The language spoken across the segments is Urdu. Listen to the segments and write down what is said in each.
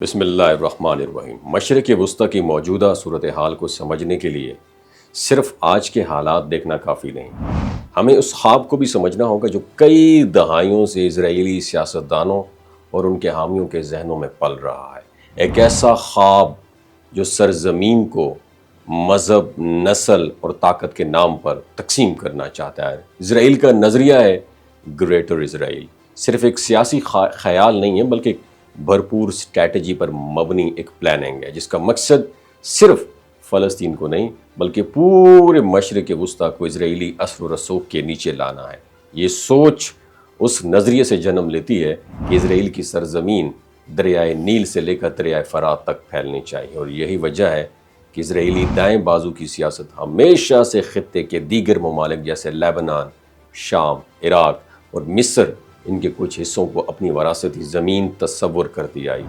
بسم اللہ الرحمن الرحیم۔ مشرق وسطی کی موجودہ صورتحال کو سمجھنے کے لیے صرف آج کے حالات دیکھنا کافی نہیں، ہمیں اس خواب کو بھی سمجھنا ہوگا جو کئی دہائیوں سے اسرائیلی سیاستدانوں اور ان کے حامیوں کے ذہنوں میں پل رہا ہے۔ ایک ایسا خواب جو سرزمین کو مذہب، نسل اور طاقت کے نام پر تقسیم کرنا چاہتا ہے۔ اسرائیل کا نظریہ ہے گریٹر اسرائیل، صرف ایک سیاسی خیال نہیں ہے بلکہ بھرپور اسٹریٹجی پر مبنی ایک پلاننگ ہے جس کا مقصد صرف فلسطین کو نہیں بلکہ پورے مشرق وسطی کو اسرائیلی اثر و رسوخ کے نیچے لانا ہے۔ یہ سوچ اس نظریے سے جنم لیتی ہے کہ اسرائیل کی سرزمین دریائے نیل سے لے کر دریائے فرات تک پھیلنی چاہیے، اور یہی وجہ ہے کہ اسرائیلی دائیں بازو کی سیاست ہمیشہ سے خطے کے دیگر ممالک جیسے لیبنان، شام، عراق اور مصر ان کے کچھ حصوں کو اپنی وراثتی زمین تصور کرتی آئی۔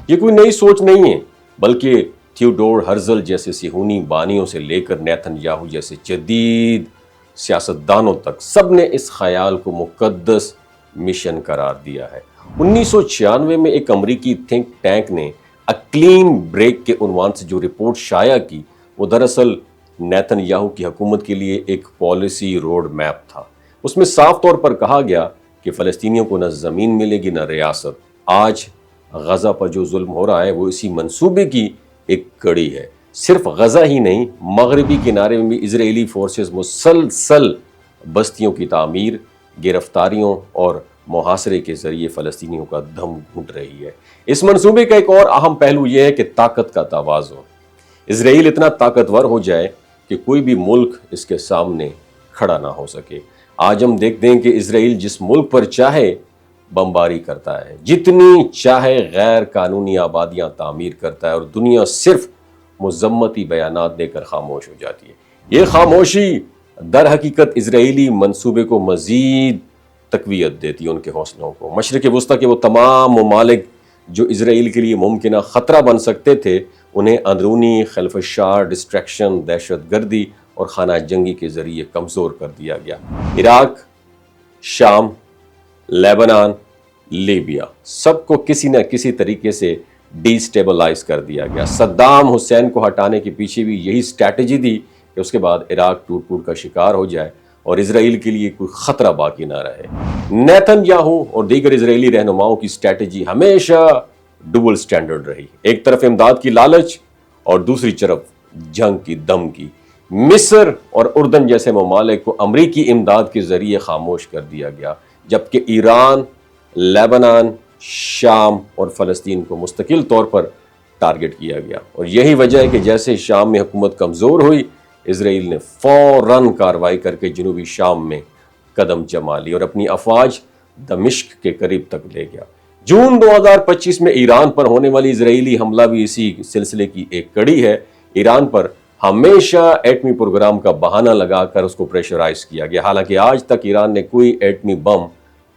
یہ کوئی نئی سوچ نہیں ہے بلکہ تھیوڈور ہرزل جیسے صہیونی بانیوں سے لے کر نیتن یاہو جیسے جدید سیاستدانوں تک سب نے اس خیال کو مقدس مشن قرار دیا ہے۔ 1996 میں ایک امریکی تھنک ٹینک نے "اے کلین بریک" کے عنوان سے جو رپورٹ شائع کی وہ دراصل نیتن یاہو کی حکومت کے لیے ایک پالیسی روڈ میپ تھا۔ اس میں صاف طور پر کہا گیا کہ فلسطینیوں کو نہ زمین ملے گی نہ ریاست۔ آج غزہ پر جو ظلم ہو رہا ہے وہ اسی منصوبے کی ایک کڑی ہے۔ صرف غزہ ہی نہیں، مغربی کنارے میں بھی اسرائیلی فورسز مسلسل بستیوں کی تعمیر، گرفتاریوں اور محاصرے کے ذریعے فلسطینیوں کا دم گھونٹ رہی ہے۔ اس منصوبے کا ایک اور اہم پہلو یہ ہے کہ طاقت کا توازن۔ اسرائیل اتنا طاقتور ہو جائے کہ کوئی بھی ملک اس کے سامنے کھڑا نہ ہو سکے۔ آج ہم دیکھتے ہیں کہ اسرائیل جس ملک پر چاہے بمباری کرتا ہے، جتنی چاہے غیر قانونی آبادیاں تعمیر کرتا ہے، اور دنیا صرف مذمتی بیانات دے کر خاموش ہو جاتی ہے۔ یہ خاموشی در حقیقت اسرائیلی منصوبے کو مزید تقویت دیتی ہے، ان کے حوصلوں کو۔ مشرق وسطی کے وہ تمام ممالک جو اسرائیل کے لیے ممکنہ خطرہ بن سکتے تھے انہیں اندرونی خلفشار، ڈسٹریکشن، دہشت گردی اور خانہ جنگی کے ذریعے کمزور کر دیا گیا۔ عراق، شام، لیبنان، لیبیا سب کو کسی نہ کسی طریقے سے ڈی سٹیبلائز کر دیا گیا۔ صدام حسین کو ہٹانے کے پیچھے بھی یہی اسٹریٹجی تھی کہ اس کے بعد عراق ٹوٹ پھوٹ کا شکار ہو جائے اور اسرائیل کے لیے کوئی خطرہ باقی نہ رہے۔ نیتن یاہو اور دیگر اسرائیلی رہنماؤں کی اسٹریٹجی ہمیشہ ڈبل سٹینڈرڈ رہی، ایک طرف امداد کی لالچ اور دوسری طرف جنگ کی دھمکی۔ مصر اور اردن جیسے ممالک کو امریکی امداد کے ذریعے خاموش کر دیا گیا، جبکہ ایران، لیبنان، شام اور فلسطین کو مستقل طور پر ٹارگٹ کیا گیا۔ اور یہی وجہ ہے کہ جیسے شام میں حکومت کمزور ہوئی، اسرائیل نے فوراً کارروائی کر کے جنوبی شام میں قدم جما لی اور اپنی افواج دمشق کے قریب تک لے گیا۔ جون 2025 میں ایران پر ہونے والی اسرائیلی حملہ بھی اسی سلسلے کی ایک کڑی ہے۔ ایران پر ہمیشہ ایٹمی پروگرام کا بہانہ لگا کر اس کو پریشرائز کیا گیا، حالانکہ آج تک ایران نے کوئی ایٹمی بم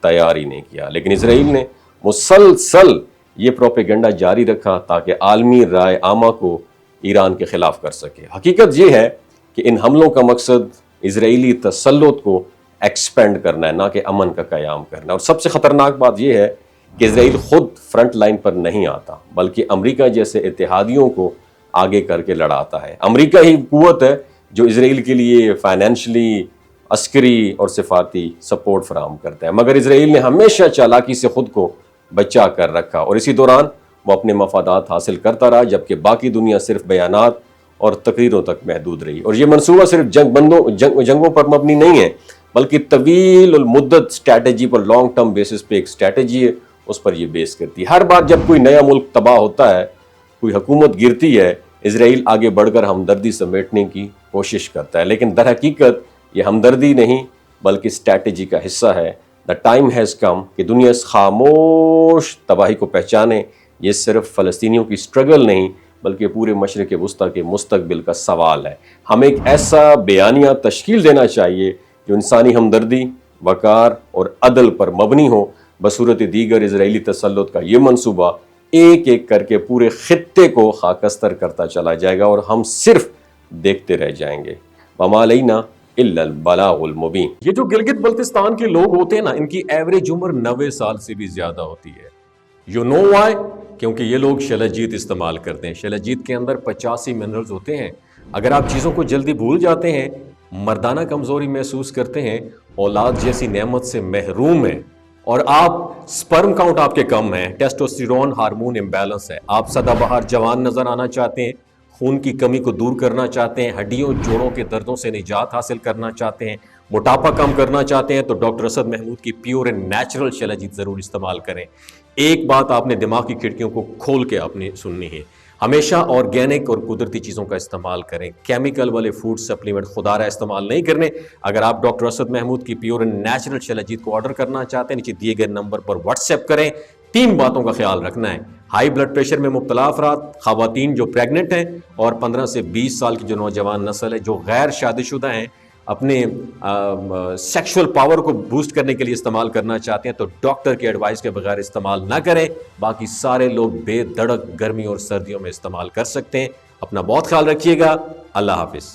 تیار ہی نہیں کیا، لیکن اسرائیل نے مسلسل یہ پروپیگنڈا جاری رکھا تاکہ عالمی رائے عامہ کو ایران کے خلاف کر سکے۔ حقیقت یہ ہے کہ ان حملوں کا مقصد اسرائیلی تسلط کو ایکسپینڈ کرنا ہے، نہ کہ امن کا قیام کرنا۔ اور سب سے خطرناک بات یہ ہے کہ اسرائیل خود فرنٹ لائن پر نہیں آتا بلکہ امریکہ جیسے اتحادیوں کو آگے کر کے لڑاتا ہے۔ امریکہ ہی قوت ہے جو اسرائیل کے لیے فائنینشلی، عسکری اور سفارتی سپورٹ فراہم کرتا ہے، مگر اسرائیل نے ہمیشہ چالاکی سے خود کو بچا کر رکھا اور اسی دوران وہ اپنے مفادات حاصل کرتا رہا، جبکہ باقی دنیا صرف بیانات اور تقریروں تک محدود رہی۔ اور یہ منصوبہ صرف جنگوں پر مبنی نہیں ہے بلکہ طویل المدت اسٹریٹجی پر، لانگ ٹرم بیسس پہ ایک اسٹریٹجی ہے، اس پر یہ بیس کرتی ہے۔ ہر بار جب کوئی نیا ملک تباہ ہوتا ہے، کوئی حکومت گرتی ہے، اسرائیل آگے بڑھ کر ہمدردی سمیٹنے کی کوشش کرتا ہے، لیکن در حقیقت یہ ہمدردی نہیں بلکہ اسٹریٹجی کا حصہ ہے۔ دا ٹائم ہیز کم کہ دنیا اس خاموش تباہی کو پہچانے۔ یہ صرف فلسطینیوں کی سٹرگل نہیں بلکہ پورے مشرق وسطی کے مستقبل کا سوال ہے۔ ہمیں ایک ایسا بیانیہ تشکیل دینا چاہیے جو انسانی ہمدردی، وقار اور عدل پر مبنی ہو۔ بصورت دیگر اسرائیلی تسلط کا یہ منصوبہ ایک ایک کر کے پورے خطے کو خاکستر کرتا چلا جائے گا اور ہم صرف دیکھتے رہ جائیں گے۔ وما علینا الا البلاغ المبین۔ یہ جو گلگت بلتستان کے لوگ ہوتے ہیں نا، ان کی ایوریج عمر 90 سال سے بھی زیادہ ہوتی ہے۔ You know why? کیونکہ یہ لوگ شلجیت استعمال کرتے ہیں. شلجیت کے اندر 85 منرلز ہوتے ہیں. اگر آپ چیزوں کو جلدی بھول جاتے ہیں، مردانہ کمزوری محسوس کرتے ہیں، اولاد جیسی نعمت سے محروم ہیں، اور آپ سپرم کاؤنٹ آپ کے کم ہیں، ٹیسٹوسٹیرون ہارمون امبیلنس ہے، آپ سدا بہار جوان نظر آنا چاہتے ہیں، خون کی کمی کو دور کرنا چاہتے ہیں، ہڈیوں جوڑوں کے دردوں سے نجات حاصل کرنا چاہتے ہیں، موٹاپا کم کرنا چاہتے ہیں، تو ڈاکٹر اسد محمود کی پیور اینڈ نیچرل شلجیت ضرور استعمال کریں. ایک بات آپ نے دماغ کی کھڑکیوں کو کھول کے آپ نے سننی ہے، ہمیشہ آرگینک اور قدرتی چیزوں کا استعمال کریں. کیمیکل والے فوڈ سپلیمنٹ خدارہ استعمال نہیں کرنے. اگر آپ ڈاکٹر اسد محمود کی پیور اینڈ نیچرل شلجیت کو آرڈر کرنا چاہتے ہیں، نیچے دیے گئے نمبر پر واٹس ایپ کریں. 3 باتوں کا خیال رکھنا ہے: ہائی بلڈ پریشر میں مبتلا افراد، خواتین جو پریگننٹ ہیں، اور 15 سے 20 سال کی جو نوجوان نسل ہے جو غیر شادی شدہ ہیں، اپنے سیکشول پاور کو بوسٹ کرنے کے لیے استعمال کرنا چاہتے ہیں، تو ڈاکٹر کے ایڈوائس کے بغیر استعمال نہ کریں. باقی سارے لوگ بے دھڑک گرمی اور سردیوں میں استعمال کر سکتے ہیں. اپنا بہت خیال رکھیے گا. اللہ حافظ.